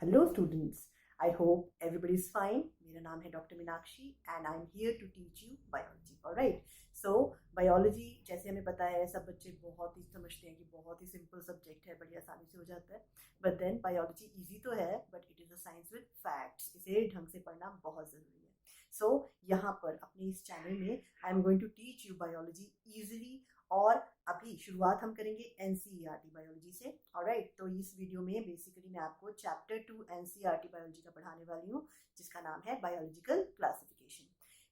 Hello students, I hope everybody is fine. मेरा नाम है doctor Meenakshi and I am here to teach you biology. Alright, so biology जैसे हमें पता है सब बच्चे बहुत ही समझते हैं कि बहुत ही सिंपल सब्जेक्ट है, बड़ी आसानी से हो जाता है. बट देन बायोलॉजी इजी तो है but it is a science with facts. इसे ढंग से पढ़ना बहुत ज़रूरी है. सो यहाँ पर अपने इस चैनल में I am going to teach you biology easily. और अभी शुरुआत हम करेंगे एनसीईआरटी बायोलॉजी से. ऑलराइट, तो इस वीडियो में बेसिकली मैं आपको चैप्टर 2 एनसीईआरटी बायोलॉजी का पढ़ाने वाली हूँ, जिसका नाम है बायोलॉजिकल क्लासिफिकेशन.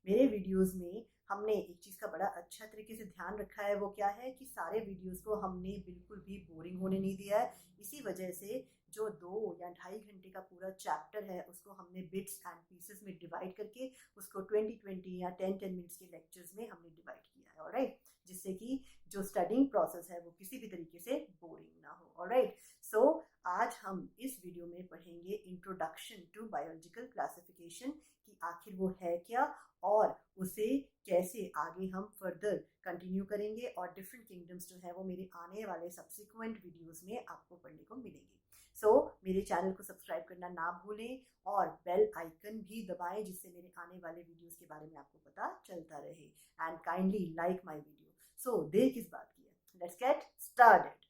मेरे वीडियोस में हमने एक चीज़ का बड़ा अच्छा तरीके से ध्यान रखा है. वो क्या है कि सारे वीडियोस को हमने बिल्कुल भी बोरिंग होने नहीं दिया है. इसी वजह से जो 2 या 2.5 घंटे का पूरा चैप्टर है उसको हमने बिट्स एंड पीसेस में डिवाइड करके उसको 20-20 या 10-10 मिनट्स के लेक्चर्स में हमने डिवाइड किया है. ऑलराइट, जिससे कि जो स्टडिंग प्रोसेस है वो किसी भी तरीके से बोरिंग ना हो. ऑलराइट, सो आज हम इस वीडियो में पढ़ेंगे इंट्रोडक्शन टू बायोलॉजिकल क्लासिफिकेशन कि आखिर वो है क्या और उसे कैसे आगे हम फर्दर कंटिन्यू करेंगे. और डिफरेंट किंगडम्स जो है वो मेरे आने वाले सब्सिक्वेंट वीडियोस में आपको पढ़ने को मिलेंगे. सो मेरे चैनल को सब्सक्राइब करना ना भूलें और बेल आइकन भी दबाएं, जिससे मेरे आने वाले वीडियोस के बारे में आपको पता चलता रहे. And kindly like my video. So देर किस बात की है, let's get started.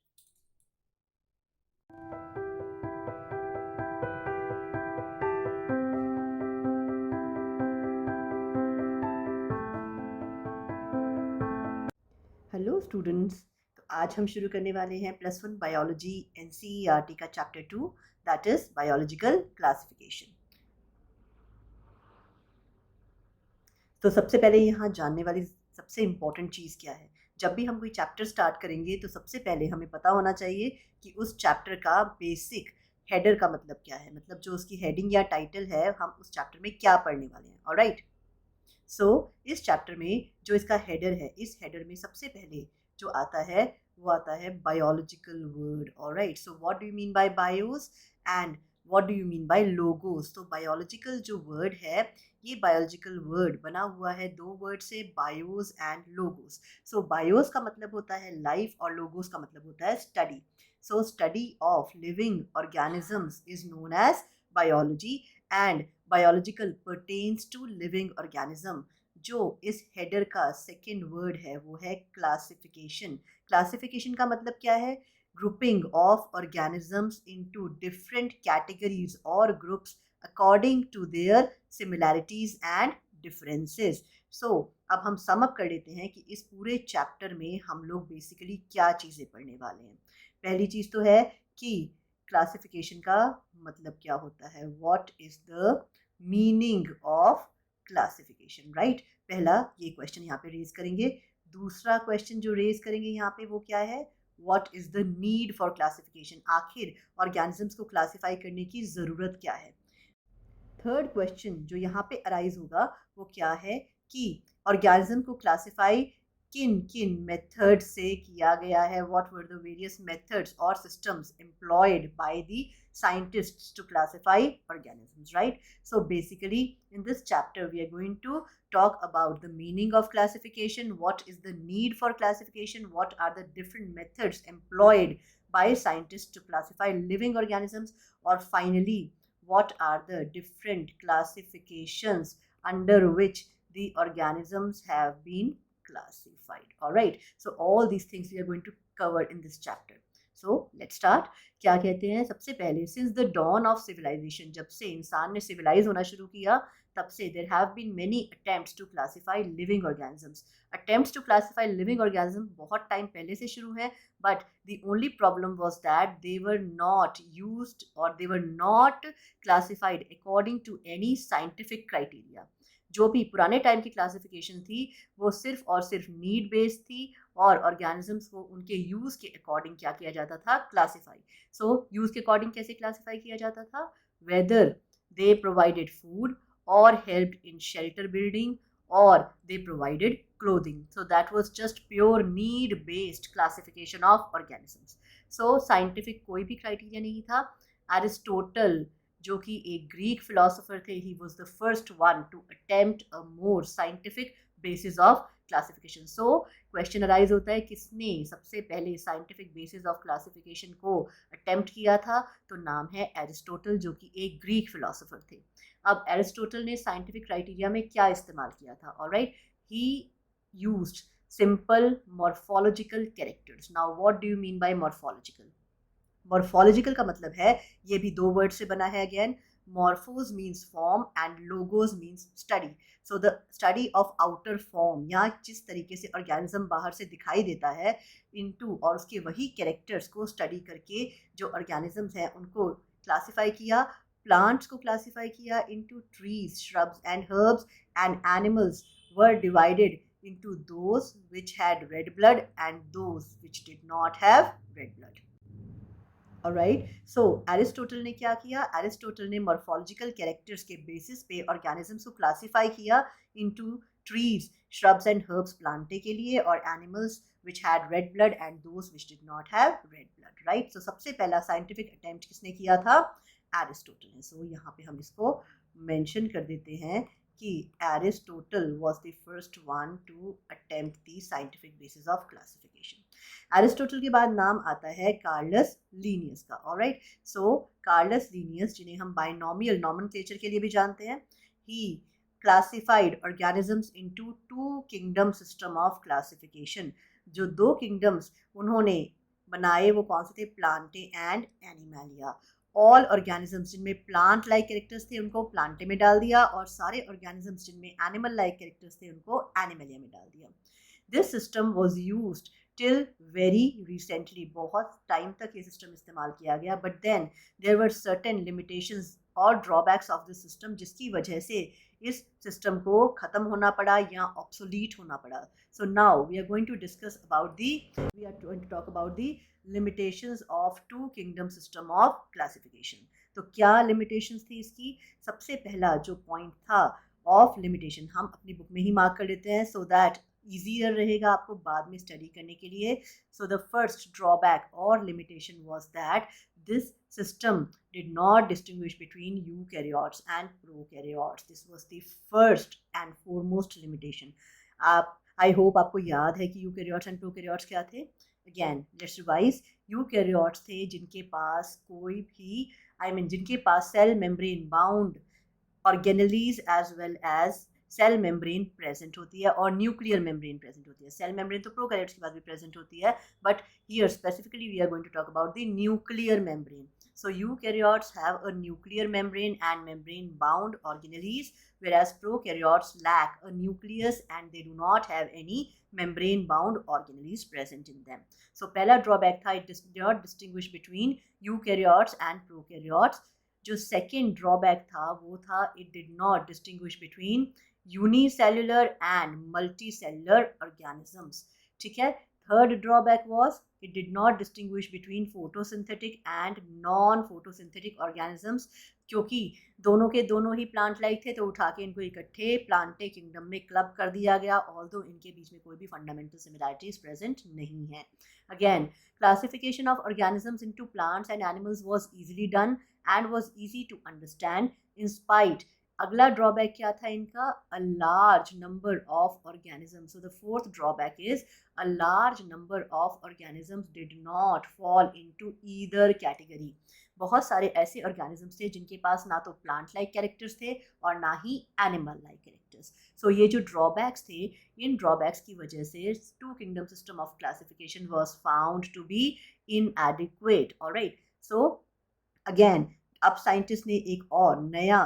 Hello students, तो आज हम शुरू करने वाले हैं +1 बायोलॉजी एनसीईआरटी का chapter 2, that is biological classification. तो सबसे पहले यहाँ जानने वाली सबसे इम्पॉर्टेंट चीज़ क्या है. जब भी हम कोई चैप्टर स्टार्ट करेंगे तो सबसे पहले हमें पता होना चाहिए कि उस चैप्टर का बेसिक हेडर का मतलब क्या है. मतलब जो उसकी हेडिंग या टाइटल है, हम उस चैप्टर में क्या पढ़ने वाले हैं. ऑलराइट, सो इस चैप्टर में जो इसका हेडर है, इस हेडर में सबसे पहले जो आता है वो आता है biological word. Alright, so what do you mean bye BIOS and what do you mean bye logos. तो बायोलॉजिकल जो वर्ड है, ये बायोलॉजिकल वर्ड बना हुआ है 2 वर्ड से, BIOS and logos. So BIOS का मतलब होता है लाइफ और लोगोस का मतलब होता है study. So study of living organisms is known as biology and biological pertains to living organism. जो इस हेडर का सेकेंड वर्ड है वो है क्लासिफिकेशन. क्लासिफिकेशन का मतलब क्या है? Grouping of organisms into different categories और groups according to their similarities and differences. So अब हम सम अप कर लेते हैं कि इस पूरे चैप्टर में हम लोग बेसिकली क्या चीज़ें पढ़ने वाले हैं. पहली चीज़ तो है कि क्लासिफिकेशन का मतलब क्या होता है. What is the meaning of classification. Right, पहला ये क्वेश्चन यहाँ पे रेज करेंगे. दूसरा क्वेश्चन जो रेज करेंगे यहाँ पे वो क्या है? What is the need for classification. आखिर ऑर्गेनिजम्स को क्लासिफाई करने की ज़रूरत क्या है. थर्ड क्वेश्चन जो यहाँ पे अराइज होगा वो क्या है कि ऑर्गेनिज्म को क्लासिफाई किन किन मेथड से किया गया है. What were the various methods और systems employed by the scientists to classify organisms. Right, so basically in this chapter we are going to talk about the meaning of classification, what is the need for classification, what are the different methods employed by scientists to classify living organisms, or finally what are the different classifications under which the organisms have been classified. All right, so all these things we are going to cover in this chapter. So let's start. क्या कहते हैं सबसे पहले, since the dawn of civilization, जब से इंसान ने civilised होना शुरू किया तब से there have been many attempts to classify living organisms. Attempts to classify living organisms बहुत टाइम पहले से शुरू है, but the only problem was that they were not used or they were not classified according to any scientific criteria. जो भी पुराने time की classification थी वो सिर्फ और सिर्फ नीड बेस्ड थी और ऑर्गेनिजम्स को उनके यूज़ के अकॉर्डिंग क्या किया जाता था, क्लासिफाई. सो यूज़ के अकॉर्डिंग कैसे क्लासिफाई किया जाता था? वेदर दे प्रोवाइडेड फूड और helped in shelter building or they provided clothing. So that was just pure need based classification of organisms. So scientific कोई भी criteria नहीं था. Aristotle जो कि एक ग्रीक फिलोसोफर थे, he was the first one to attempt a more scientific basis of classification. So question arise होता है किसने सबसे पहले साइंटिफिक बेसिस ऑफ क्लासिफिकेशन को अटेम्प्ट किया था. तो नाम है एरिस्टोटल, जो कि एक ग्रीक फिलोसोफर थे. अब एरिस्टोटल ने साइंटिफिक क्राइटेरिया में क्या इस्तेमाल किया था? Alright, he used simple morphological characters. Now what do you mean bye morphological? Morphological का मतलब है, ये भी दो वर्ड से बना है. Again, morphos means form and logos means study. So the study of outer form, या जिस तरीके से ऑर्गेनिज्म बाहर से दिखाई देता है, इनटू, और उसके वही कैरेक्टर्स को स्टडी करके जो ऑर्गेनिजम्स हैं उनको क्लासीफाई किया. प्लांट्स को क्लासीफाई किया into trees, shrubs and herbs, and animals were divided into those which had red blood and those which did not have red blood. Alright, so Aristotle ने क्या किया? एरिस्टोटल ने morphological characters के basis पे organisms को classify किया into trees, shrubs and herbs Plantae के लिए, और animals which had red blood and those which did not have red blood. Right, so सबसे पहला साइंटिफिक अटेम्प्ट किसने किया था? एरिस्टोटल ने. सो यहाँ पे हम इसको मेंशन कर देते हैं कि Aristotle was the first one to attempt the scientific basis of classification. Aristotle के बाद नाम आता है कार्लस लीनियस का. ऑलराइट, सो कार्लस लीनियस, जिन्हें हम बाइनोमियल नॉमेनक्लेचर के लिए भी जानते हैं, he classified organisms into two kingdom system of classification. जो दो किंगडम्स उन्होंने बनाए वो कौन से थे? Plantae and animalia. All organisms जिनमें प्लांट लाइक कैरेक्टर्स थे उनको प्लांटे में डाल दिया, और सारे ऑर्गेनिजम्स जिनमें एनिमल लाइक कैरेक्टर्स थे उनको एनिमलिया में डाल दिया. This system was used till very recently. बहुत टाइम तक ये सिस्टम इस्तेमाल किया गया, but then there were certain limitations और ड्रॉबैक्स ऑफ दिस सिस्टम, जिसकी वजह से इस सिस्टम को ख़त्म होना पड़ा या ऑब्सोलीट होना पड़ा. So now we are going to discuss about we are going to talk about the limitations of two kingdom system of classification. तो क्या लिमिटेशंस थी इसकी? सबसे पहला जो पॉइंट था ऑफ लिमिटेशन, हम अपनी बुक में ही मार्क कर लेते हैं सो दैट ईजियर रहेगा आपको बाद में स्टडी करने के लिए. सो द फर्स्ट ड्रॉबैक और limitation was that this system did not distinguish between eukaryotes and prokaryotes. This was the first and foremost limitation. I hope आपको याद है कि eukaryotes and prokaryotes क्या थे. Again, let's revise. Eukaryotes थे जिनके पास कोई भी जिनके पास cell membrane bound organelles as well as cell membrane present होती है और न्यूक्लियर मेम्ब्रेन प्रेजेंट होती है. सेल मेम्ब्रेन तो प्रोकैरियोट्स के बाद भी प्रेजेंट होती है, but here specifically we are going to talk about the nuclear membrane. So eukaryotes have a nuclear membrane and membrane bound organelles, whereas prokaryotes lack a nucleus and they do not have any membrane bound organelles present in them. So पहला drawback था, it did not distinguish between eukaryotes and prokaryotes. जो second drawback था वो था it did not distinguish between unicellular and multicellular organisms. ठीक है. Third drawback was it did not distinguish between photosynthetic and non-photosynthetic organisms. क्योंकि दोनों के दोनों ही प्लांट लाइक थे तो उठा के इनको इकट्ठे प्लांटे किंगडम में क्लब कर दिया गया, ऑल्दो इनके बीच में कोई भी फंडामेंटल सिमिलैरिटीज प्रेजेंट नहीं है. Again, classification of organisms into plants and animals was easily done and was easy to understand in spite. अगला drawback क्या था इनका? A large number of organisms. So the fourth drawback is a large number of organisms did not fall into either category. बहुत सारे ऐसे organisms थे जिनके पास ना तो plant like characters थे और ना ही animal like characters. So ये जो drawbacks थे, इन drawbacks की वजह से two kingdom system of classification was found to be inadequate. Alright. So again अब साइंटिस्ट ने एक और नया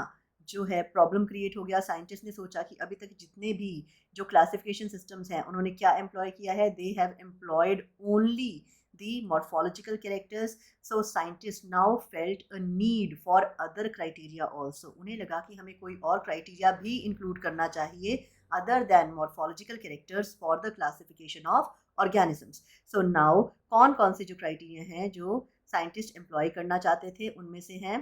जो है प्रॉब्लम क्रिएट हो गया. साइंटिस्ट ने सोचा कि अभी तक जितने भी जो क्लासिफिकेशन सिस्टम्स हैं उन्होंने क्या एम्प्लॉय किया है? They have employed only the morphological characters. So scientist now felt a need for other criteria also. उन्हें लगा कि हमें कोई और क्राइटेरिया भी इंक्लूड करना चाहिए other than morphological characters for the classification of organisms. So now कौन कौन से जो क्राइटेरिया हैं जो साइंटिस्ट एम्प्लॉय करना चाहते थे उनमें से हैं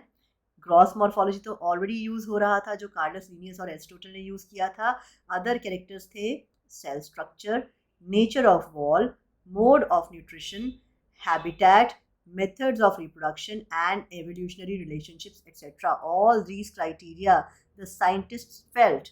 ग्रॉस मॉर्फोलॉजी, तो ऑलरेडी यूज हो रहा था जो कार्लस लीनियस और एरिस्टोटल ने यूज किया था. अदर कैरेक्टर्स थे cell structure, nature of wall, mode of nutrition, habitat, methods of reproduction and evolutionary relationships, etc. All these criteria the scientists felt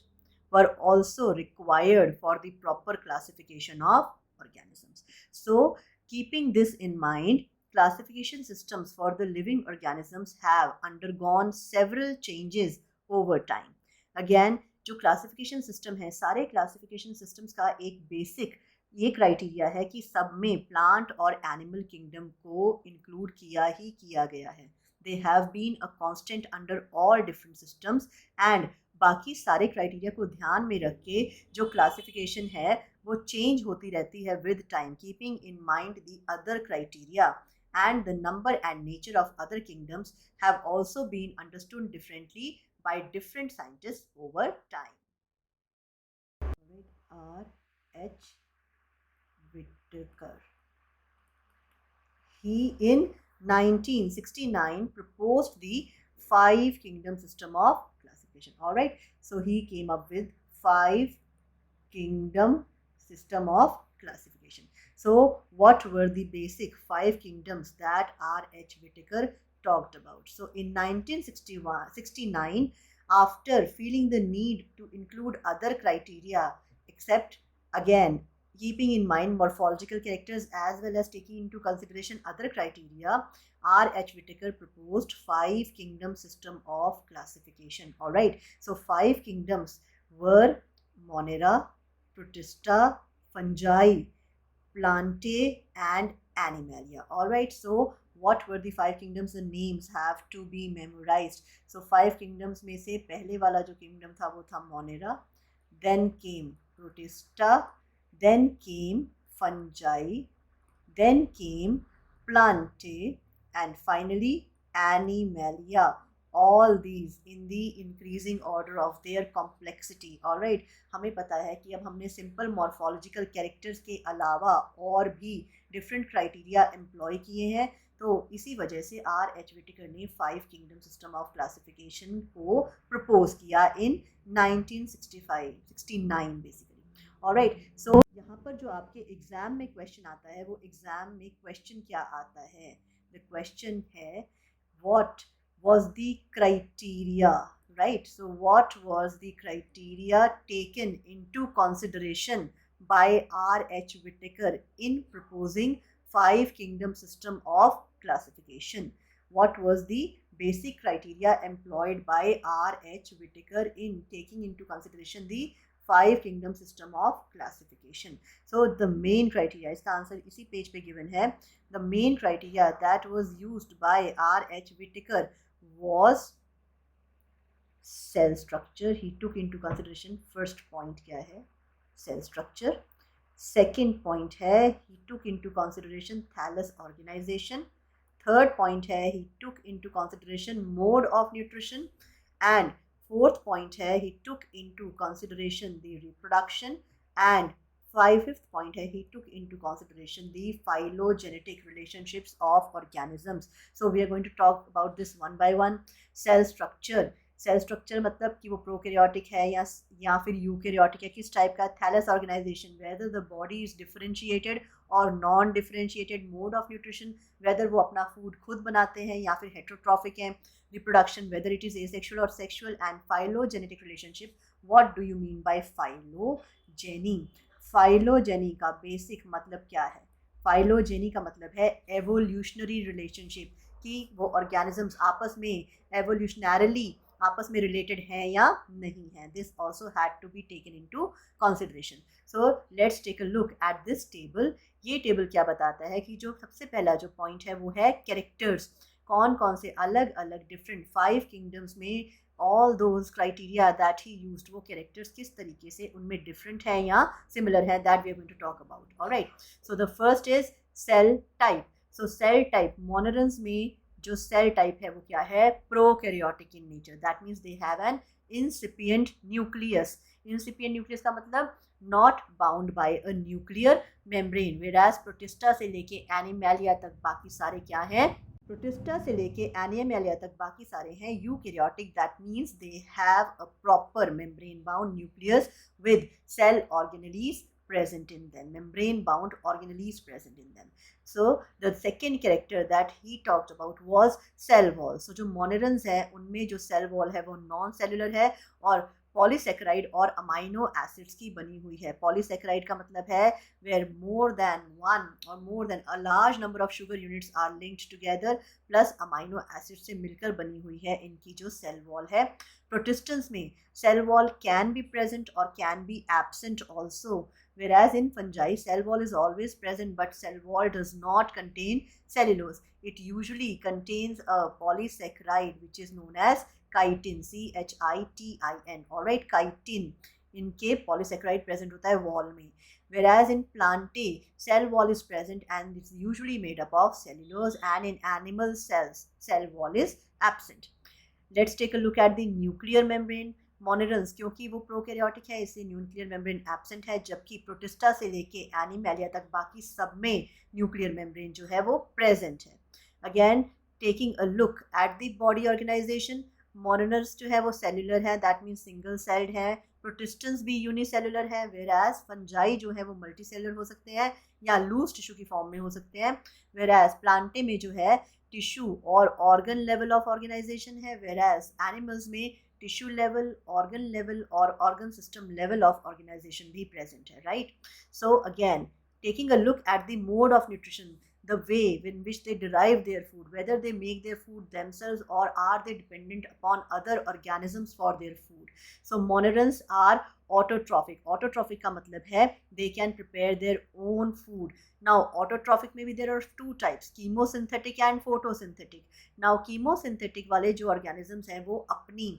were also required for the proper classification of organisms. So, keeping this in mind, classification systems for the living organisms have undergone several changes over time. Again, जो classification system है, सारे classification systems का एक basic ये criteria है कि सब में प्लांट और एनिमल किंगडम को इंक्लूड किया ही किया गया है. They have been a constant under all different systems and बाकी सारे क्राइटेरिया को ध्यान में रख के जो क्लासिफिकेशन है वो चेंज होती रहती है with time, keeping in mind the other criteria and the number and nature of other kingdoms have also been understood differently by different scientists over time. R. H. Whitaker. He in 1969 proposed the 5-kingdom system of classification. All right, so he came up with 5-kingdom system of classification. So what were the basic 5 kingdoms that R.H. Whitaker talked about? So in 1969, after feeling the need to include other criteria, except again keeping in mind morphological characters as well as taking into consideration other criteria, R.H. Whitaker proposed 5-kingdom system of classification. All right, so 5 kingdoms were Monera, Protista, Fungi, Plantae and Animalia. All right, so what were the 5 kingdoms? The names have to be memorized. So 5 kingdoms में से पहले वाला जो kingdom था वो था Monera, then came Protista, then came Fungi, then came Plantae and finally Animalia. All these in the increasing order of their complexity. All right, हमें पता है कि अब हमने सिंपल मॉर्फोलॉजिकल कैरेक्टर्स के अलावा और भी डिफरेंट क्राइटेरिया एम्प्लॉय किए हैं, तो इसी वजह से R.H. Whitaker ने 5 किंगडम सिस्टम ऑफ क्लासिफिकेशन को प्रपोज किया इन 1969 बेसिकली. ऑलराइट, सो यहाँ पर जो आपके एग्जाम में क्वेश्चन आता है वो एग्जाम में क्वेश्चन क्या आता है? द क्वेश्चन है what was the criteria, right? So what was the criteria taken into consideration by R.H. Whitaker in proposing 5-kingdom system of classification? What was the basic criteria employed by R.H. Whitaker in taking into consideration the 5-kingdom system of classification? So the main criteria, इसका answer इसी page पे given है. The main criteria that was used by R.H. Whitaker was cell structure. He took into consideration, first point क्या है? Cell structure. Second point है he took into consideration thallus organization. Third point है he took into consideration mode of nutrition. And fourth point है he took into consideration the reproduction. And fifth point है he took into consideration the phylogenetic relationships of organisms. So we are going to talk about this one by one. Cell structure. Cell structure मतलब कि वो prokaryotic है या फिर eukaryotic है, किस type का? Thallus organization, whether the body is differentiated और non differentiated. Mode of nutrition, whether वो अपना फूड खुद बनाते हैं या फिर हेटेरोट्रॉफिक हैं. Reproduction, whether it is asexual और sexual. And phylogenetic relationship. What do you mean by phylogeny? Phylogeny का बेसिक मतलब क्या है? फाइलोजेनी का मतलब है एवोल्यूशनरी रिलेशनशिप, कि वो ऑर्गेनिजम्स आपस में एवोल्यूशनरली आपस में रिलेटेड हैं या नहीं हैं. This also had to be taken into consideration. So let's take a look at this table. ये टेबल क्या बताता है कि जो सबसे पहला जो पॉइंट है वो है कैरेक्टर्स. कौन कौन से अलग अलग डिफरेंट 5 किंगडम्स में all those criteria that he used, वो कैरेक्टर्स किस तरीके से उनमें डिफरेंट है या सिमिलर है, that we are going to talk about. Alright, so the first is cell type. So cell type, monerans में जो सेल टाइप है वो क्या है? Prokaryotic in nature. That means they have an incipient nucleus. Incipient nucleus का मतलब not bound by a nuclear membrane. वेराज protista से लेके एनिमैलिया तक बाकी सारे क्या हैं? प्रोटिस्टा से लेके एनिमैलिया तक बाकी सारे हैं eukaryotic. That means they have a proper membrane bound nucleus with cell organelles present in them, membrane bound organelles present in them. So the second character that he talked about was cell wall. So जो monerans है उनमें जो cell wall है वो non cellular है और polysaccharide और amino acids की बनी हुई है। पॉलीसेकेराइड का मतलब है वेयर मोर देन वन और more than a large number of sugar units are linked together plus amino acid से मिलकर बनी हुई है इनकी जो सेल वॉल है। प्रोटिस्टेंस में cell wall can be present or can be absent also, whereas in fungi cell wall is always present but cell wall does not contain cellulose. It usually contains a polysaccharide which is known as chitin, chitin. Alright, chitin इनके polysaccharide present होता है wall में, whereas in plantae cell wall is present and it's usually made up of cellulose, and in animal cells cell wall is absent. Let's take a look at the nuclear membrane. Monerans क्योंकि वो prokaryotic है इसलिए nuclear membrane absent है, जबकि protista से लेके एनिमैलिया तक बाकी सब में न्यूक्लियर मेम्ब्रेन जो है वो प्रेजेंट है. Again taking a look at the body organisation, monerans जो है वो सेलुलर है, दैट मीन्स सिंगल सेल्ड है. प्रोटिस्टेंस भी यूनिसेलुलर है, वेराज फंजाई जो है वो मल्टी सेलुलर हो सकते हैं या लूज टिश्यू की फॉर्म में हो सकते हैं. वेराज प्लांटे में जो है टिश्यू और ऑर्गन लेवल ऑफ ऑर्गेनाइजेशन है, वेराज एनिमल्स में टिश्यू लेवल, ऑर्गन लेवल और organ system level of organisation भी प्रेजेंट है, right. So again taking a look at the mode of nutrition, the way in which they derive their food, whether they make their food themselves or are they dependent upon other organisms for their food. So monerans are autotrophic. Autotrophic का मतलब है they can prepare their own food. Now autotrophic में भी there are two types, chemosynthetic and photosynthetic. Now chemosynthetic वाले जो organisms हैं वो अपनी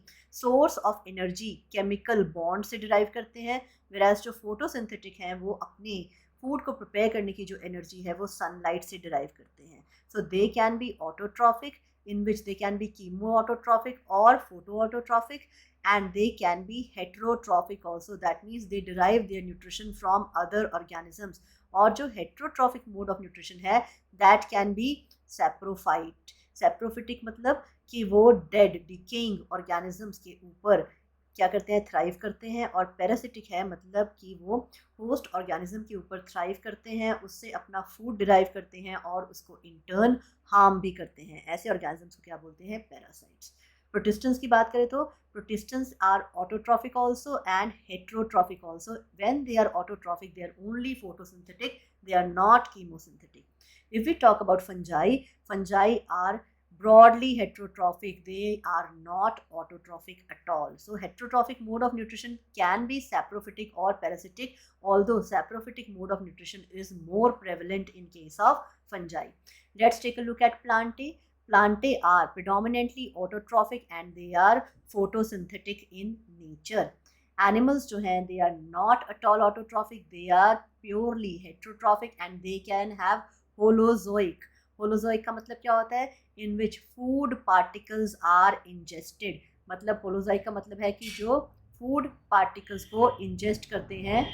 source of energy chemical bond से derive करते हैं, whereas जो photosynthetic हैं वो अपनी फूड को प्रिपेयर करने की जो एनर्जी है वो सनलाइट से डिराइव करते हैं. So they can be autotrophic, in which they can be chemo autotrophic और photo autotrophic, and they can be heterotrophic also, that means they derive their nutrition from other organisms. और जो heterotrophic mode of nutrition है that can be saprophyte. saprophytic मतलब कि वो dead decaying organisms के ऊपर क्या करते हैं, थ्राइव करते हैं. और पैरासिटिक है मतलब कि वो होस्ट ऑर्गेनिज्म के ऊपर थ्राइव करते हैं, उससे अपना फूड डिराइव करते हैं और उसको इंटर्न हार्म भी करते हैं. ऐसे ऑर्गेनिजम्स को क्या बोलते हैं, पैरासाइट्स. प्रोटिस्टेंस की बात करें तो protistans are autotrophic also and heterotrophic also. When they are autotrophic they are only photosynthetic, they are not chemosynthetic. If we talk about fungi, fungi are broadly heterotrophic, they are not autotrophic at all. So heterotrophic mode of nutrition can be saprophytic or parasitic, although saprophytic mode of nutrition is more prevalent in case of fungi. Let's take a look at plantae. Plantae are predominantly autotrophic and they are photosynthetic in nature. Animals जो हैं they are not at all autotrophic, they are purely heterotrophic and they can have holozoic. Holozoic का मतलब क्या होता है, in which food particles are ingested. मतलब holozoic का मतलब है कि जो फूड पार्टिकल्स को इंजेस्ट करते हैं.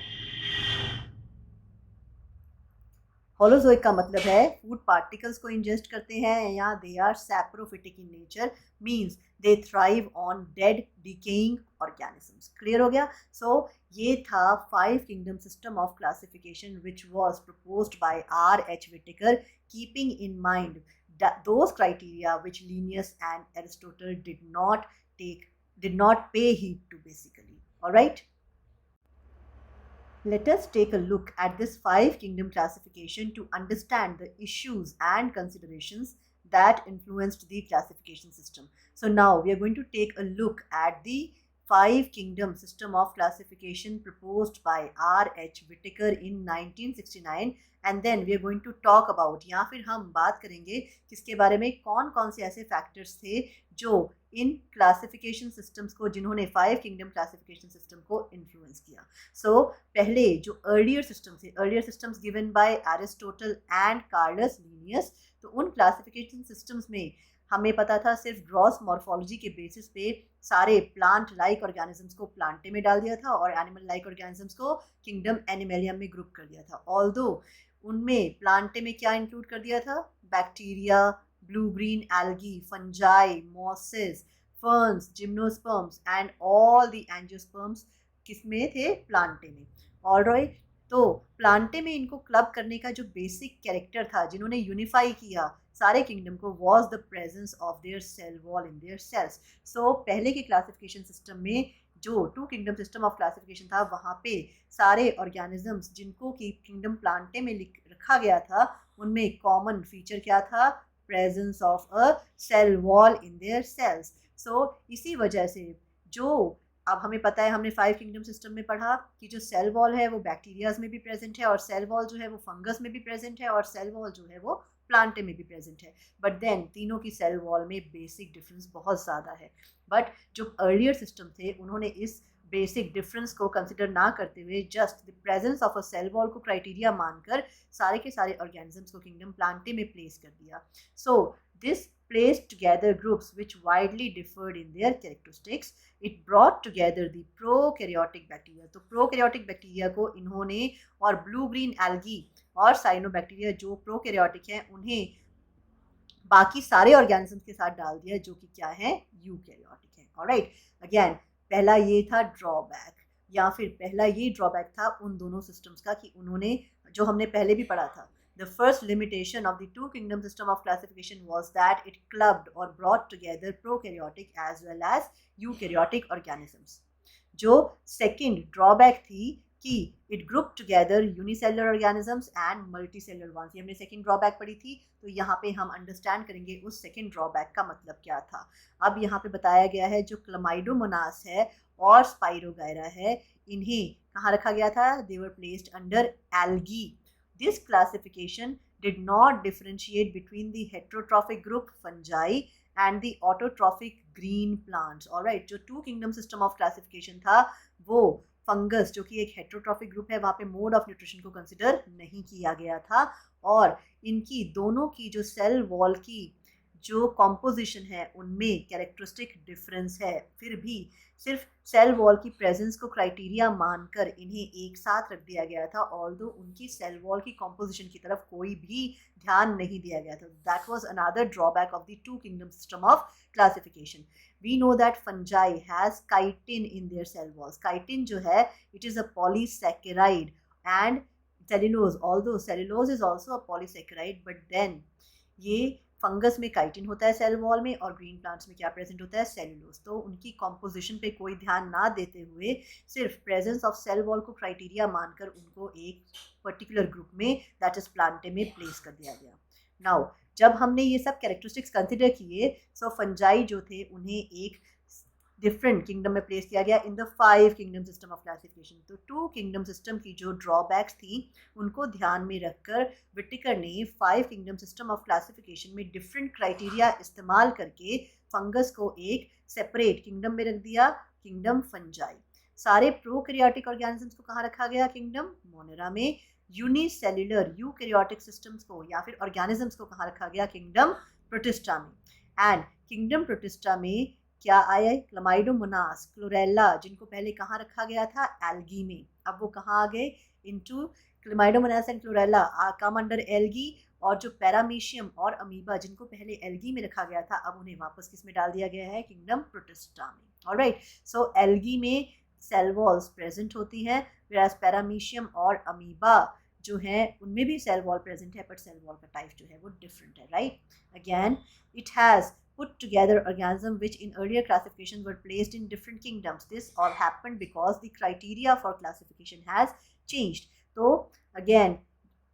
होलोजोइक का मतलब है फूड पार्टिकल्स को इंजेस्ट करते हैं या they are saprophytic in nature, means they thrive on dead decaying organisms. Clear हो गया. सो ये था 5 kingdom system of classification which was proposed by R.H. Whittaker, keeping in mind that those criteria which Linnaeus and Aristotle did not pay heed to basically. All right. Let us take a look at this 5 kingdom classification to understand the issues and considerations that influenced the classification system. So now we are going to take a look at the 5 kingdom system of classification proposed by R.H. Whittaker in 1969, and then we are going to talk about, या फिर हम बात करेंगे किसके बारे में, कौन कौन से ऐसे फैक्टर्स थे जो इन क्लासिफिकेशन सिस्टम्स को, जिन्होंने 5 किंगडम क्लासिफिकेशन सिस्टम को इन्फ्लुएंस किया. सो पहले जो अर्लियर सिस्टम थे, earlier systems given by Aristotle and Carolus Linnaeus, तो उन क्लासिफिकेशन सिस्टम्स में हमें पता था सिर्फ ग्रॉस मॉर्फोलॉजी के बेसिस पे सारे प्लांट लाइक ऑर्गेनिजम्स को प्लांटे में डाल दिया था और एनिमल लाइक ऑर्गेनिजम्स को किंगडम एनिमेलियम में ग्रुप कर दिया था. ऑल्दो उनमें प्लांटे में क्या इंक्लूड कर दिया था, bacteria, blue green algae, fungi, mosses, ferns, gymnosperms and all the angiosperms किसमें थे, प्लांटे में. ऑलराइट. तो प्लांटे में इनको क्लब करने का जो बेसिक कैरेक्टर था, जिन्होंने यूनिफाई किया सारे किंगडम को, was the presence of their cell wall in their cells. So पहले के क्लासिफिकेशन सिस्टम में जो two kingdom system of classification था वहाँ पे सारे ऑर्गेनिजम्स जिनको कि किंगडम प्लांटे में रखा गया था उनमें कॉमन फीचर क्या था, presence of a cell wall in their cells. So इसी वजह से जो अब हमें पता है, हमने 5 किंगडम सिस्टम में पढ़ा कि जो सेल वॉल है वो बैक्टीरियाज में भी प्रेजेंट है और सेल वॉल जो है वो फंगस में भी प्रेजेंट है और सेल वॉल जो है वो प्लांटे में भी प्रेजेंट है। बट देन तीनों की सेल वॉल में बेसिक डिफरेंस बहुत ज़्यादा है। बट जो अर्लियर सिस्टम थे उन्होंने इस बेसिक डिफरेंस को कंसिडर ना करते हुए just the presence of a cell wall को क्राइटेरिया मानकर सारे के सारे ऑर्गेनिजम्स को किंगडम प्लांटे में प्लेस कर दिया। So this placed together groups which widely differed in their characteristics. It brought together the prokaryotic bacteria. तो prokaryotic bacteria को इन्होंने और blue green algae और cyanobacteria जो prokaryotic हैं उन्हें बाकी सारे ऑर्गेनिजम्स के साथ डाल दिया जो कि क्या है, यूकैरियोटिक है। ऑलराइट, अगेन पहला ये था ड्रॉबैक, या फिर पहला ये ड्रॉबैक था उन दोनों सिस्टम्स का कि उन्होंने, जो हमने पहले भी पढ़ा था, the first limitation of the two kingdom system of classification was that it clubbed or brought together prokaryotic as well as eukaryotic organisms. जो second drawback थी कि it grouped together unicellular organisms and multicellular ones। ये हमने second drawback पढ़ी थी, तो यहाँ पे हम understand करेंगे उस second drawback का मतलब क्या था। अब यहाँ पे बताया गया है जो क्लमाइडोमोनास है और स्पाइरोगायरा है, इन्हें कहाँ रखा गया था, they were placed under algae. This classification did not differentiate between the heterotrophic group fungi and the autotrophic green plants. Alright, जो two kingdom system of classification था वो फंगस जो कि एक हेट्रोट्रॉफिक ग्रुप है वहाँ पे मोड ऑफ न्यूट्रिशन को कंसिडर नहीं किया गया था, और इनकी दोनों की जो सेल वॉल की जो कॉम्पोजिशन है उनमें कैरेक्टरिस्टिक डिफरेंस है। फिर भी सिर्फ सेल वॉल की प्रेजेंस को क्राइटेरिया मानकर इन्हें एक साथ रख दिया गया था, ऑल्दो उनकी सेल वॉल की कॉम्पोजिशन की तरफ कोई भी ध्यान नहीं दिया गया था। That was another drawback of the two kingdom system of classification. We know that fungi has chitin in their cell walls. Chitin जो है it is a polysaccharide and cellulose, although cellulose is also a polysaccharide, but then ये fungus में chitin होता है cell wall में और green plants में क्या प्रेजेंट होता है, सेल्यूलोज। तो उनकी कॉम्पोजिशन पे कोई ध्यान ना देते हुए सिर्फ प्रेजेंस ऑफ सेल वॉल को क्राइटेरिया मानकर उनको एक पर्टिकुलर ग्रुप में दैट इज प्लांटे में प्लेस कर दिया गया। नाउ जब हमने ये सब कैरेक्टरिस्टिक्स कंसिडर किए, सो फंजाई जो थे उन्हें एक डिफरेंट किंगडम में प्लेस किया गया in the 5 kingdom system of classification. तो टू किंगडम सिस्टम की जो ड्रॉबैक्स थी उनको ध्यान में रखकर विटिकर ने 5 किंगडम सिस्टम ऑफ क्लासिफिकेशन में डिफरेंट क्राइटेरिया इस्तेमाल करके फंगस को एक सेपरेट किंगडम में रख दिया, किंगडम फंजाई। सारे प्रोकैरियोटिक ऑर्गेनिजम्स को कहाँ रखा गया, किंगडम मोनेरा में। यूनिसेल्युलर यूकैरियोटिक सिस्टम्स को या फिर ऑर्गेनिजम्स को कहाँ रखा गया, किंगडम प्रोटिस्टा में। एंड किंगडम प्रोटिस्टा में क्या आया, क्लमाइडोमोनास, क्लोरेला, जिनको पहले कहाँ रखा गया था, एल्गी में। अब वो कहाँ आ गए, into Chlamydomonas and chlorella come under algae, और जो पैरामीशियम और अमीबा जिनको पहले एल्गी में रखा गया था अब उन्हें वापस किस में डाल दिया गया है, किंगडम प्रोटिस्टा में। ऑलराइट, सो एल्गी में सेल वॉल्स प्रेजेंट होती हैं, whereas पैरामीशियम और अमीबा जो है उनमें भी सेल वॉल प्रेजेंट है, बट सेल वॉल का टाइप जो है वो डिफरेंट है, right. Again it has put together organisms which in earlier classifications were placed in different kingdoms. This all happened because the criteria for classification has changed. तो again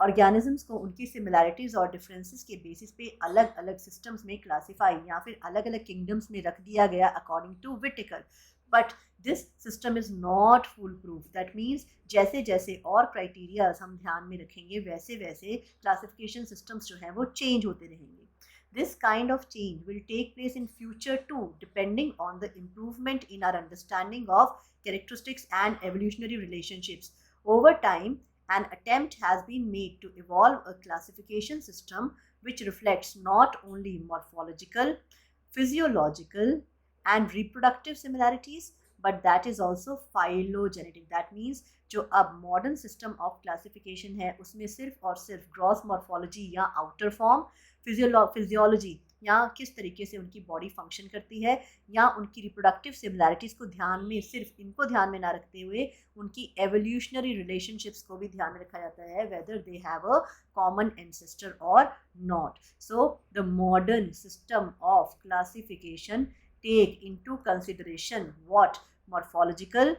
organisms को उनकी similarities और differences के basis पे अलग अलग systems में classify या फिर अलग अलग किंगडम्स में रख दिया गया according to Whittaker. But this system is not foolproof. That means जैसे जैसे और क्राइटेरियाज हम ध्यान में रखेंगे वैसे वैसे क्लासिफिकेशन सिस्टम्स जो हैं वो चेंज होते रहेंगे। This kind of change will take place in future too, depending on the improvement in our understanding of characteristics and evolutionary relationships. Over time, an attempt has been made to evolve a classification system which reflects not only morphological, physiological, and reproductive similarities, but that is also phylogenetic. That means जो अब modern system of classification है उसमें सिर्फ और सिर्फ gross morphology या outer form, physiology या किस तरीके से उनकी बॉडी फंक्शन करती है, या उनकी रिप्रोडक्टिव सिमिलैरिटीज़ को ध्यान में, सिर्फ इनको ध्यान में ना रखते हुए उनकी एवोल्यूशनरी रिलेशनशिप्स को भी ध्यान में रखा जाता है, whether they have a common ancestor और not. So the modern system of classification take into consideration what morphological,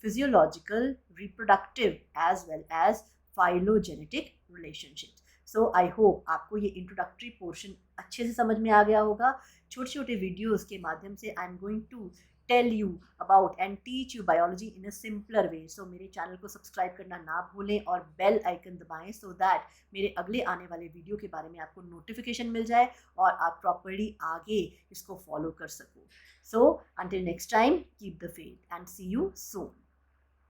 physiological, reproductive as well as phylogenetic relationships. So I hope आपको ये इंट्रोडक्टरी पोर्शन अच्छे से समझ में आ गया होगा. छोटे छोटे वीडियोस के माध्यम से I am going to tell you about and teach you biology in a simpler way. So मेरे चैनल को सब्सक्राइब करना ना भूलें और बेल आइकन दबाएं सो दैट मेरे अगले आने वाले वीडियो के बारे में आपको नोटिफिकेशन मिल जाए और आप प्रॉपर्ली आगे इसको फॉलो कर सको. So until next time, keep the faith and see you soon.